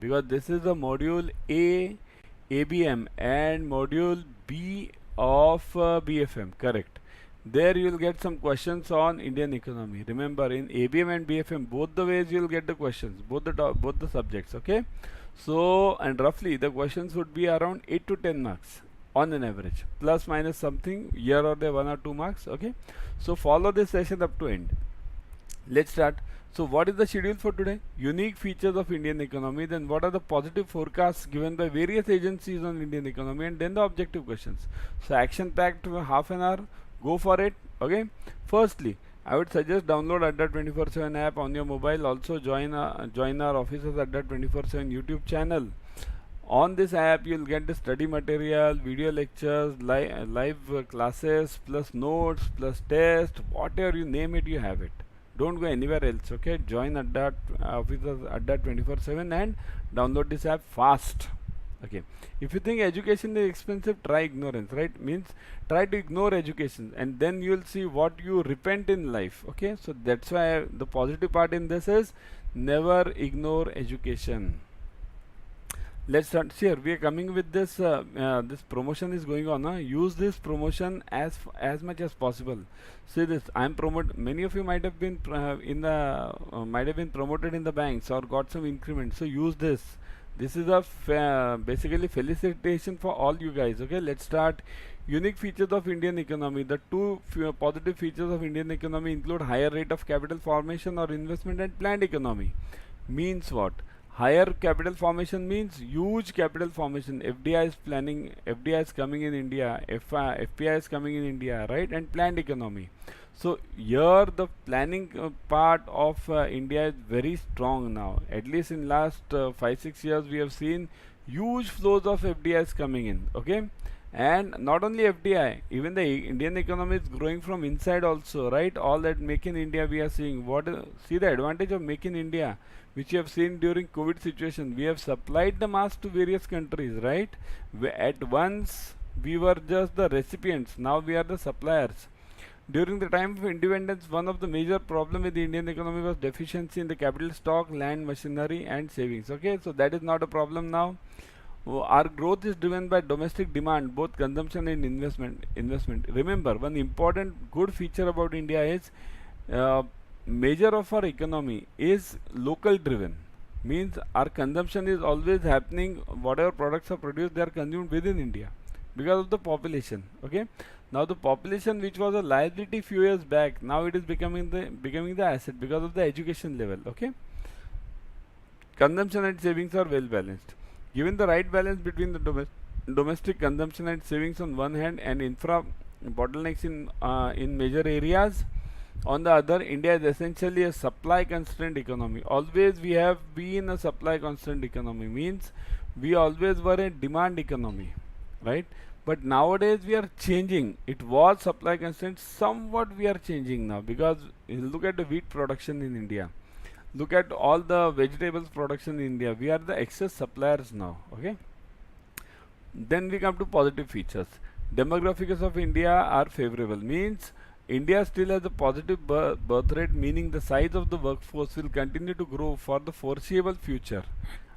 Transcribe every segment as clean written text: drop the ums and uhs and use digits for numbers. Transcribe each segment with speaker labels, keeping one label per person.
Speaker 1: because this is the module A, ABM, and module B of BFM, correct. There you will get some questions on Indian economy. Remember, in ABM and BFM, both the ways you will get the questions, both the subjects, okay. So, and roughly the questions would be around 8 to 10 marks on an average, plus minus something here or there, 1 or 2 marks, okay. So follow this session up to end. Let's start. So what is the schedule for today? Unique features of Indian economy, then what are the positive forecasts given by various agencies on Indian economy, and then the objective questions. So action packed half an hour, go for it, okay. Firstly, I would suggest download Adda247 app on your mobile. Also join our Officers Adda247 YouTube channel. On this app you will get the study material, video lectures, live classes, plus notes, plus test, whatever you name it, you have it. Don't go anywhere else, okay. Join Officers Adda247 and download this app fast, okay. If you think education is expensive, try ignorance, right? Means try to ignore education, and then you will see what you repent in life, okay. So that's why the positive part in this is never ignore education. Let's start. Here we are coming with this this promotion is going on. Use this promotion as much as possible. See this, I am promoted. Many of you might have been promoted in the banks or got some increment, so use this. This is a basically felicitation for all you guys, okay. Let's start. Unique features of Indian economy. The two positive features of Indian economy include higher rate of capital formation or investment and planned economy. Means what? Higher capital formation means huge capital formation. FDI is coming in India, FPI is coming in India, right? And planned economy. So here the planning part of India is very strong now. At least in last 5-6 years we have seen huge flows of FDIs coming in, okay. And not only FDI, even the Indian economy is growing from inside also, right? All that Make in India we are seeing. See the advantage of Make in India, which you have seen during COVID situation. We have supplied the mask to various countries, right? At once we were just the recipients, now we are the suppliers. During the time of independence, one of the major problem with the Indian economy was deficiency in the capital stock, land, machinery and savings, okay. So that is not a problem now. Our growth is driven by domestic demand, both consumption and investment. Remember, one important good feature about India is major of our economy is local driven. Means our consumption is always happening. Whatever products are produced, they are consumed within India because of the population, okay. Now the population, which was a liability few years back, now it is becoming the asset because of the education level, okay. Consumption and savings are well balanced. Given the right balance between the domestic consumption and savings on one hand, and infra bottlenecks in major areas on the other, India is essentially a supply constrained economy. Always we have been a supply constrained economy. Means we always were a demand economy, right? But nowadays we are changing. It was supply constrained, somewhat we are changing now, because look at the wheat production in India. Look at all the vegetables production in India. We are the excess suppliers now, okay. Then we come to positive features. Demographics of India are favorable. Means India still has a positive birth rate, meaning the size of the workforce will continue to grow for the foreseeable future.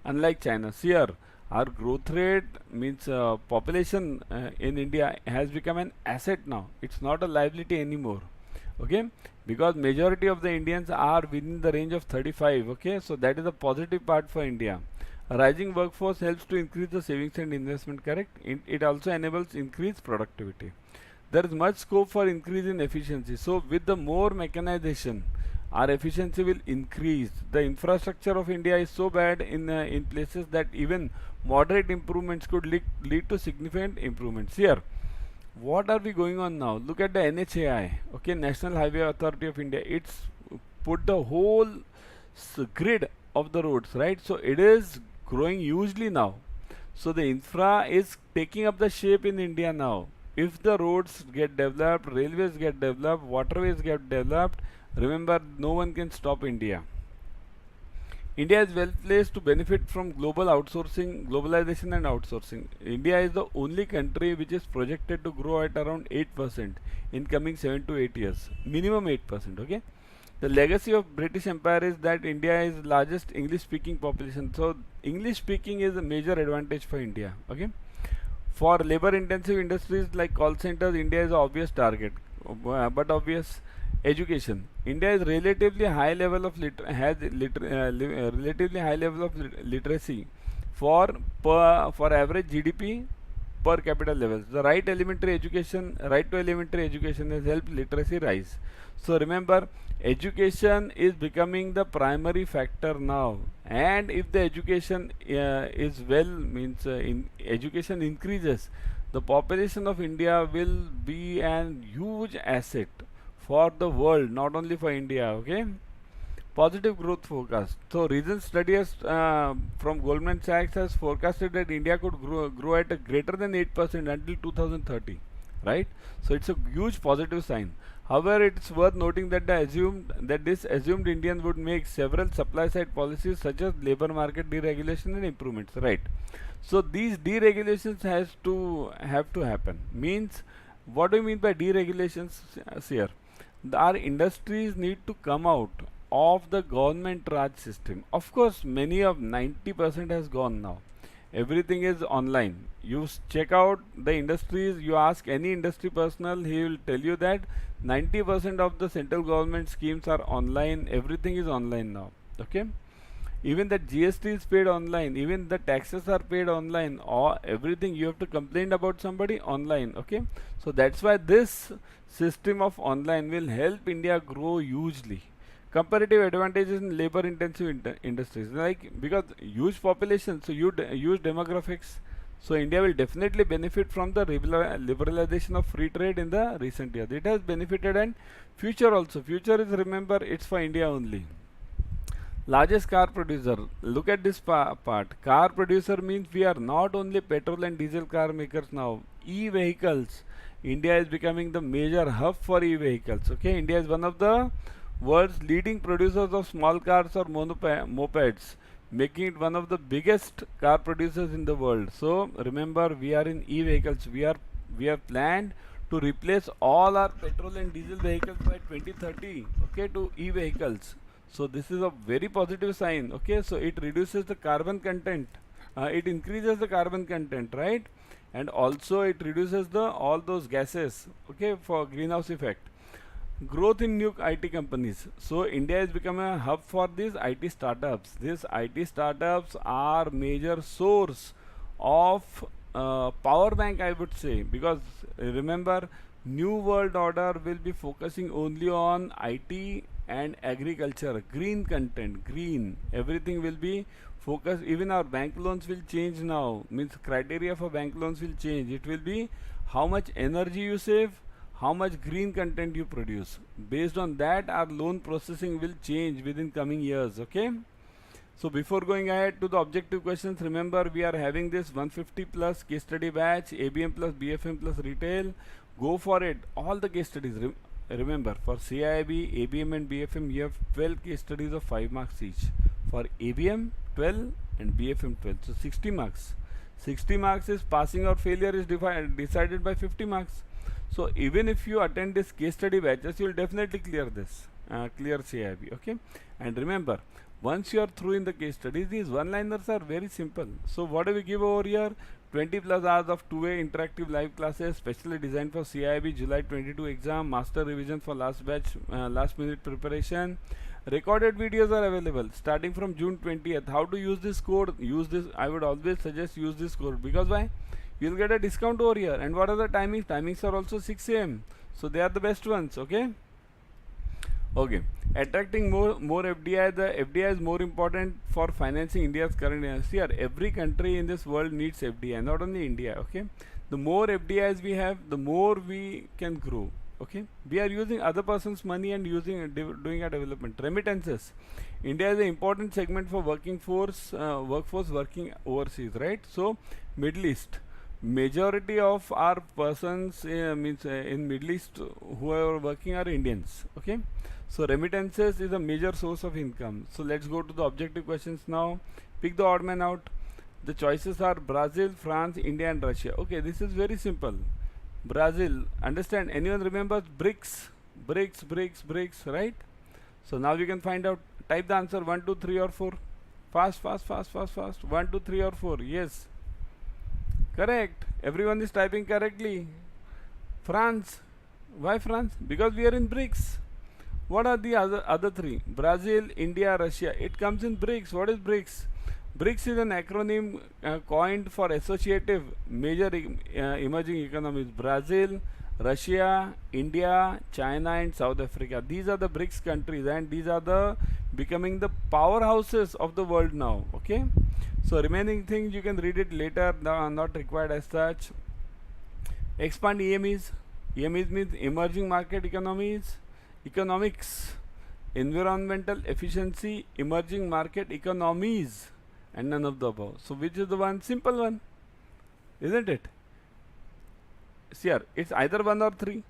Speaker 1: Unlike China, here our growth rate means population in India has become an asset now. It's not a liability anymore, okay, because majority of the Indians are within the range of 35, okay. So that is a positive part for India. A rising workforce helps to increase the savings and investment, correct. It also enables increased productivity. There is much scope for increase in efficiency. So with the more mechanization, our efficiency will increase. The infrastructure of India is so bad in places that even moderate improvements could lead to significant improvements. Here, what are we going on now? Look at the NHAI, okay, National Highway Authority of India. It's put the whole grid of the roads, right? So it is growing hugely now. So the infra is taking up the shape in India now. If the roads get developed, railways get developed, waterways get developed, remember, no one can stop India. India is well placed to benefit from globalization and outsourcing. India is the only country which is projected to grow at around 8% in coming 7 to 8 years. Minimum 8%, okay. The legacy of British Empire is that India is largest English speaking population. So English speaking is a major advantage for India. Okay. For labor intensive industries like call centers, India is an obvious target. But obvious. Education. India is relatively high level of relatively high level of literacy for for average GDP per capita levels. The right to elementary education has helped literacy rise. So remember, education is becoming the primary factor now, and if the education is well, means in education increases, the population of India will be an huge asset for the world, not only for India. Okay. Positive growth forecast. So recent study from Goldman Sachs has forecasted that India could grow at a greater than 8% until 2030. Right? So it's a huge positive sign. However, it's worth noting that this assumed Indian would make several supply side policies such as labor market deregulation and improvements. Right? So these deregulations have to happen. Means, what do you mean by deregulations here? Our industries need to come out of the government Raj system. Of course, many of 90% has gone now. Everything is online. You check out the industries, you ask any industry personnel, he will tell you that 90% of the central government schemes are online. Everything is online now. Okay. Even the GST is paid online, even the taxes are paid online, or everything you have to complain about somebody online. Okay. So that's why this system of online will help India grow hugely. Comparative advantages in labor intensive industries, like because huge population, so huge demographics, so India will definitely benefit from the liberalization of free trade in the recent years. It has benefited, and future also. Future is, remember, it's for India only. Largest car producer. Look at this part. Car producer means we are not only petrol and diesel car makers now. E-vehicles. India is becoming the major hub for e-vehicles. Okay, India is one of the world's leading producers of small cars or mopeds, making it one of the biggest car producers in the world. So remember, we are in e-vehicles. We have planned to replace all our petrol and diesel vehicles by 2030. Okay, to e-vehicles. So this is a very positive sign. Okay, so it reduces the carbon content. It increases the carbon content, right? And also it reduces the all those gases. Okay, for greenhouse effect. Growth in new IT companies. So India has become a hub for these IT startups. These IT startups are major source of power bank, I would say, because remember, new world order will be focusing only on IT and agriculture, green content, green, everything will be focused. Even our bank loans will change now, means criteria for bank loans will change. It will be how much energy you save, how much green content you produce. Based on that, our loan processing will change within coming years. Okay. So before going ahead to the objective questions, remember we are having this 150 plus case study batch, ABM plus BFM plus retail. Go for it. All the case studies. Remember, for CIIB, ABM and BFM, you have 12 case studies of 5 marks each. For ABM, 12 and BFM 12. So 60 marks. 60 marks is passing or failure is decided by 50 marks. So even if you attend this case study batches, you will definitely clear this, clear CIIB. Okay. And remember, once you are through in the case studies, these one-liners are very simple. So what do we give over here? 20 plus hours of 2-way interactive live classes specially designed for CIIB July 22 exam, master revision for last batch, last minute preparation. Recorded videos are available starting from June 20th. How to use this code? Use this. I would always suggest use this code, because why? You'll get a discount over here. And what are the timings? Timings are also 6 AM. So they are the best ones. Okay. Okay. Attracting more FDI. The FDI is more important for financing India's current industry. Every country in this world needs FDI, not only India. Okay. The more FDIs we have, the more we can grow. Okay. We are using other person's money and doing a development. Remittances. India is an important segment for workforce working overseas, right? So Middle East. Majority of our persons means in Middle East who are working are Indians. Okay. So remittances is a major source of income. So let's go to the objective questions now. Pick the odd man out. The choices are Brazil, France, India and Russia. Okay, this is very simple. Brazil. Understand? Anyone remembers BRICS? BRICS, right? So now we can find out. Type the answer 1, 2, 3 or 4. Fast, fast, fast, fast, fast. 1, 2, 3 or 4. Yes. Correct. Everyone is typing correctly. France. Why France? Because we are in BRICS. What are the other three? Brazil, India, Russia. It comes in BRICS. What is BRICS? BRICS is an acronym coined for associative major emerging economies. Brazil, Russia, India, China and South Africa. These are the BRICS countries, and these are the becoming the powerhouses of the world now. Okay. So remaining things you can read it later, not required as such. Expand EMEs. EMEs means emerging market economies, economics, environmental efficiency, emerging market economies, and none of the above. So which is the one? Simple one, isn't it? See here, it's either 1 or 3.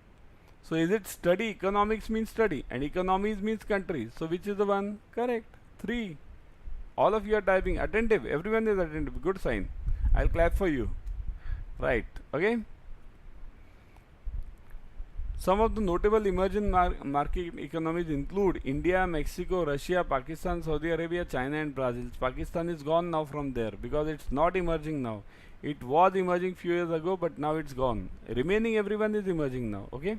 Speaker 1: So is it study? Economics means study and economies means countries. So which is the one? Correct. 3. All of you are typing. Attentive. Everyone is attentive. Good sign. I'll clap for you. Right. Okay. Some of the notable emerging market economies include India, Mexico, Russia, Pakistan, Saudi Arabia, China and Brazil. Pakistan is gone now from there because it's not emerging now. It was emerging few years ago, but now it's gone. Remaining everyone is emerging now. Okay.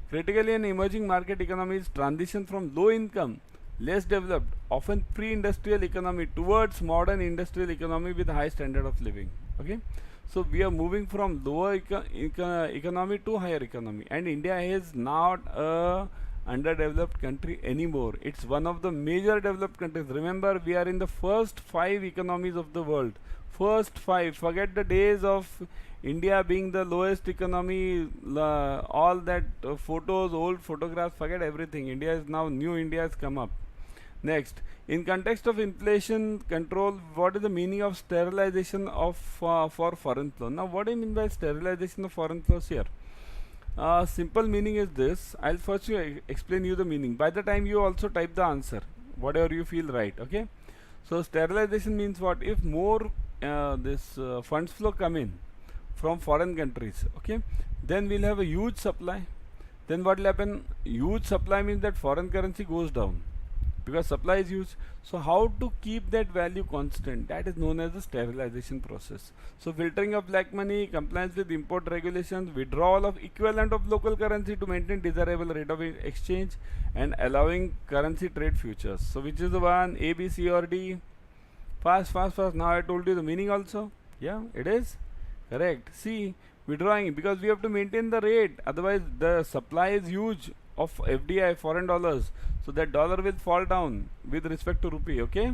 Speaker 1: Critically, an emerging market economies transition from low income, less developed, often pre-industrial economy towards modern industrial economy with high standard of living. Okay. So we are moving from lower economy to higher economy, and India is not a underdeveloped country anymore. It's one of the major developed countries. Remember, we are in the first 5 economies of the world. First 5. Forget the days of India being the lowest economy, all that photos, old photographs, forget everything. India is now, new India has come up. Next, in context of inflation control, what is the meaning of sterilization of for foreign flow? Now, what do you mean by sterilization of foreign flows here? Simple meaning is this. I'll first explain you the meaning. By the time you also type the answer, whatever you feel right. Okay. So sterilization means what? If more funds flow come in from foreign countries, okay, then we'll have a huge supply. Then what will happen? Huge supply means that foreign currency goes down because supply is huge. So how to keep that value constant? That is known as the sterilization process. So filtering of black money, compliance with import regulations, withdrawal of equivalent of local currency to maintain desirable rate of exchange, and allowing currency trade futures. So which is the one? A, B, C or D? Fast, fast, fast. Now I told you the meaning also. Yeah, it is correct. See, withdrawing because we have to maintain the rate, otherwise the supply is huge of FDI, foreign dollars, so that dollar will fall down with respect to rupee. Okay.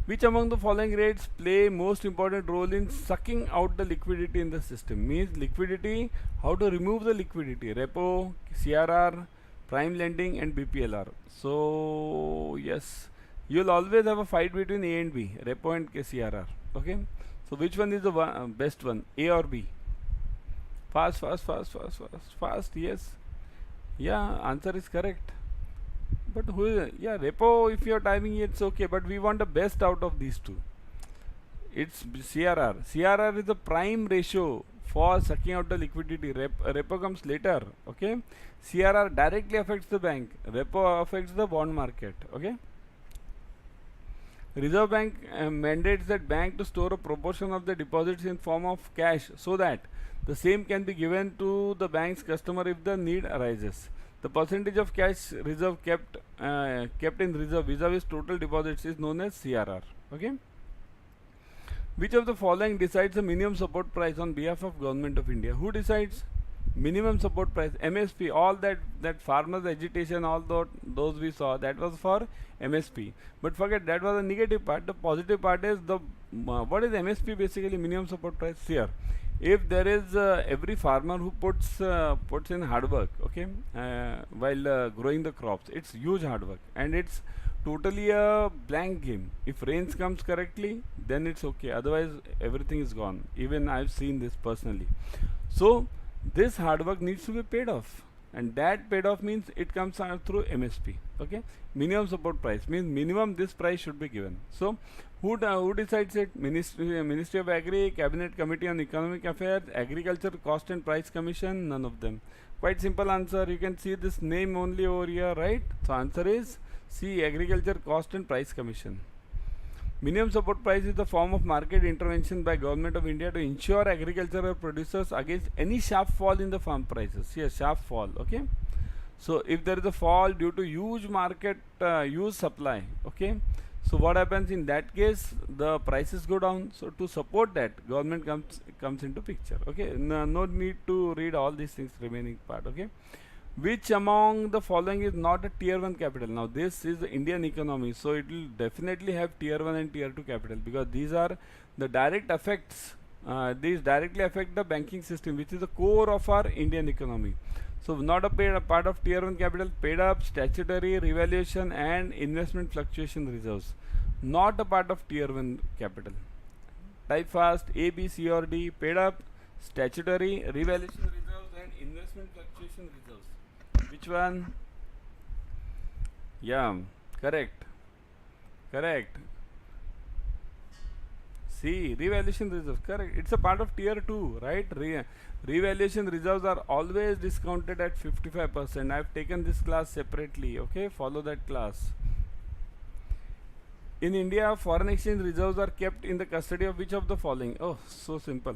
Speaker 1: Which among the following rates play most important role in sucking out the liquidity in the system? Means liquidity, how to remove the liquidity? Repo, CRR, prime lending and BPLR. So yes, you'll always have a fight between A and B, repo and CRR. Okay. So which one is the best one? A or B? Fast, fast, fast, fast, fast, fast. Yes. Yeah, answer is correct. But who is, yeah, repo, if you are typing it's okay, but we want the best out of these two. It's CRR. CRR is the prime ratio for sucking out the liquidity. Repo comes later. Okay. CRR directly affects the bank. Repo affects the bond market. Okay. Reserve Bank mandates that bank to store a proportion of the deposits in form of cash so that the same can be given to the bank's customer if the need arises. The percentage of cash reserve kept in reserve vis-a-vis total deposits is known as CRR. Okay. Which of the following decides the minimum support price on behalf of Government of India? Who decides minimum support price? MSP. All that farmers agitation, all those we saw, that was for MSP. But forget, that was a negative part. The positive part is the what is MSP basically? Minimum support price. Here, if there is every farmer who puts in hard work, okay, while growing the crops, it's huge hard work and it's totally a blank game. If rains comes correctly, then it's okay, otherwise everything is gone. Even I've seen this personally. So this hard work needs to be paid off. and that paid off means it comes out through MSP. Okay, minimum support price means minimum this price should be given. So who decides it? Ministry of Agri, Cabinet Committee on Economic Affairs, Agriculture Cost and Price Commission, none of them. Quite simple answer. You can see this name only over here, right? So answer is C, Agriculture Cost and Price Commission. Minimum support price is the form of market intervention by Government of India to ensure agricultural producers against any sharp fall in the farm prices. Yes, sharp fall. Okay. So if there is a fall due to huge market huge supply, okay, so what happens in that case? The prices go down. So to support that, government comes into picture. Okay, no need to read all these things remaining part. Okay, which among the following is not a tier 1 capital? Now this is the Indian economy, so it will definitely have tier 1 and tier 2 capital, because these are the direct effects. These directly affect the banking system, which is the core of our Indian economy. So not a part of tier 1 capital, paid up, statutory, revaluation and investment fluctuation reserves. Not a part of tier 1 capital. Type fast: A, B, C or D. Paid up, statutory, revaluation reserves and investment fluctuation reserves. Which one? Yeah, correct. Correct. See, revaluation reserves, correct. It's a part of tier 2, right? Revaluation reserves are always discounted at 55%. I've taken this class separately, okay? Follow that class. In India, foreign exchange reserves are kept in the custody of which of the following? Oh, so simple.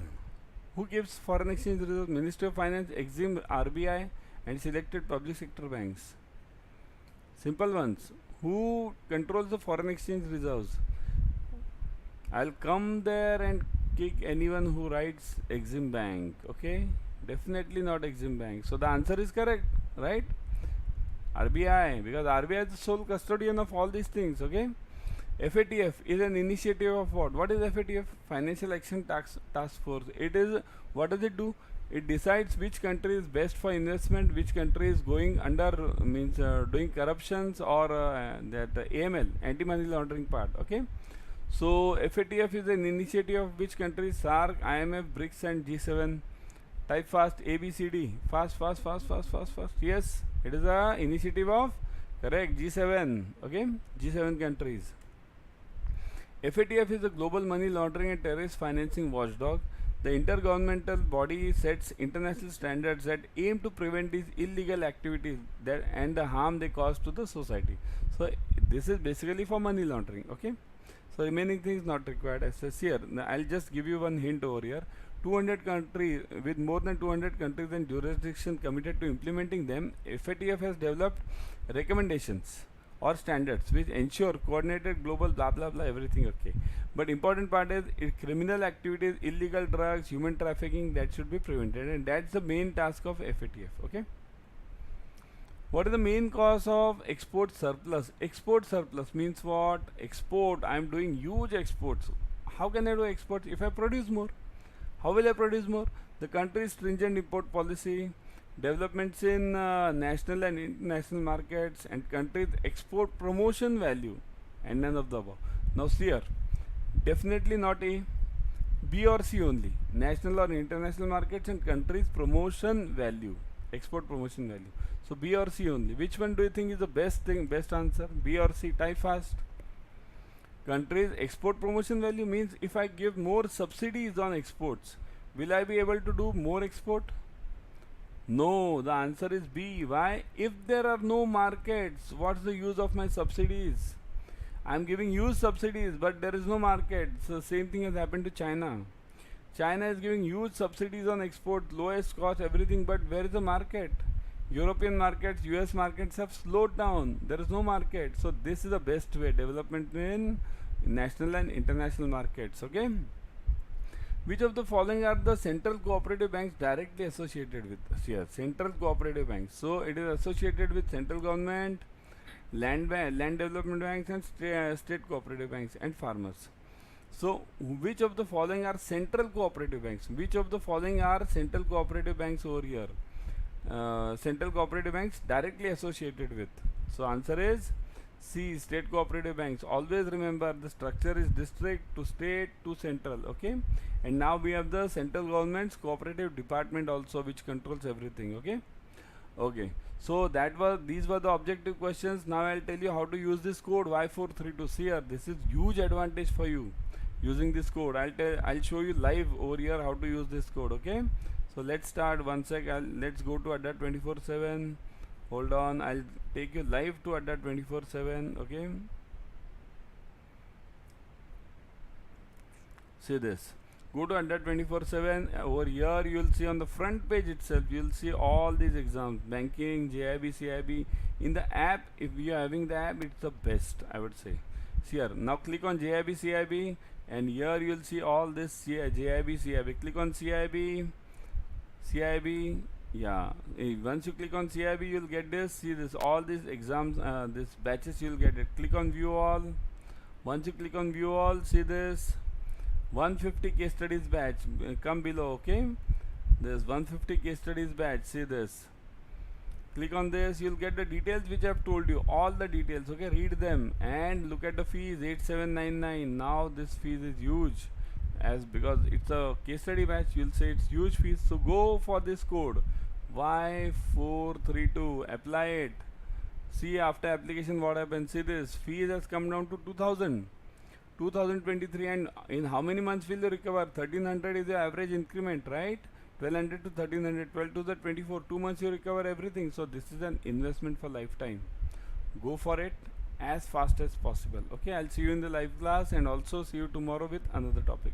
Speaker 1: Who keeps foreign exchange reserves? Ministry of Finance, Exim, RBI and selected public sector banks. Simple ones. Who controls the foreign exchange reserves? I'll come there and kick anyone who writes Exim Bank. Okay, definitely not Exim Bank. So the answer is correct, right? RBI, because RBI is the sole custodian of all these things. Okay, FATF is an initiative of what? What is FATF? Financial Action Task Force. It is, what does it do? It decides which country is best for investment, which country is going under, means doing corruptions or that AML, anti-money laundering part. Okay. So FATF is an initiative of which countries? SAARC, IMF, BRICS and G7. Type fast: A, B, C, D. Fast. Yes, it is a initiative of, correct, G7. Okay, G7 countries. FATF is the global money laundering and terrorist financing watchdog. The intergovernmental body sets international standards that aim to prevent these illegal activities that and the harm they cause to the society. So this is basically for money laundering. Okay. So remaining things not required. As says here, now I'll just give you one hint over here. 200 countries, with more than 200 countries and jurisdiction committed to implementing them, FATF has developed recommendations or standards which ensure coordinated global blah blah blah everything. Okay, but important part is criminal activities, illegal drugs, human trafficking, that should be prevented, and that's the main task of FATF. Okay. What is the main cause of export surplus? Export surplus means what? Export, I am doing huge exports. How can I do exports? If I produce more. How will I produce more? The country's stringent import policy, developments in national and international markets, and country's export promotion value, and none of the above. Now see here, definitely not A, B or C only. National or international markets and country's promotion value, export promotion value. So B or C only. Which one do you think is the best thing, best answer? B or C? Type fast. Country's export promotion value means if I give more subsidies on exports, will I be able to do more export? No, the answer is B. Why? If there are no markets, what's the use of my subsidies? I am giving huge subsidies, but there is no market. So same thing has happened to China. China is giving huge subsidies on export, lowest cost, everything, but where is the market? European markets, US markets have slowed down. There is no market. So this is the best way, development in national and international markets. Okay. Which of the following are the central cooperative banks directly associated with? Here, central cooperative banks. So it is associated with central government, land development banks and state cooperative banks and farmers. So which of the following are central cooperative banks? Which of the following are central cooperative banks over here? Central cooperative banks directly associated with. So answer is C, state cooperative banks. Always remember the structure is district to state to central. Okay, and now we have the central government's cooperative department also, which controls everything. Okay. Okay, so these were the objective questions. Now I'll tell you how to use this code Y432. See here, this is huge advantage for you using this code. I'll show you live over here how to use this code. Okay, so let's start. One sec. Let's go to Adda247. Hold on, I'll take you live to Adda247. Okay, see this. Go to Adda247. Over here you will see on the front page itself, you will see all these exams, banking, JAIIB, CIB. In the app, if you are having the app, it's the best, I would say. See here, now click on JAIIB, CIB, and here you will see all this JAIIB, CIB. Click on CIB, CIB. Yeah, once you click on CIB, you will get this. See this, all these exams, this batches, you will get it. Click on view all. Once you click on view all, see this 150 case studies batch, come below. Okay, there's 150 case studies batch. See this, click on this, you'll get the details which I've told you, all the details. Okay, read them and look at the fees, 8799. Now this fees is huge, as because it's a case study batch, you'll say it's huge fees. So go for this code Y432, apply it. See after application what happens. See this, fees has come down to 2023, and in how many months will you recover? 1300 is the average increment, right? 1200 to 1300, 12 to the 24, 2 months you recover everything. So this is an investment for lifetime. Go for it as fast as possible. Okay, I'll see you in the live class and also see you tomorrow with another topic.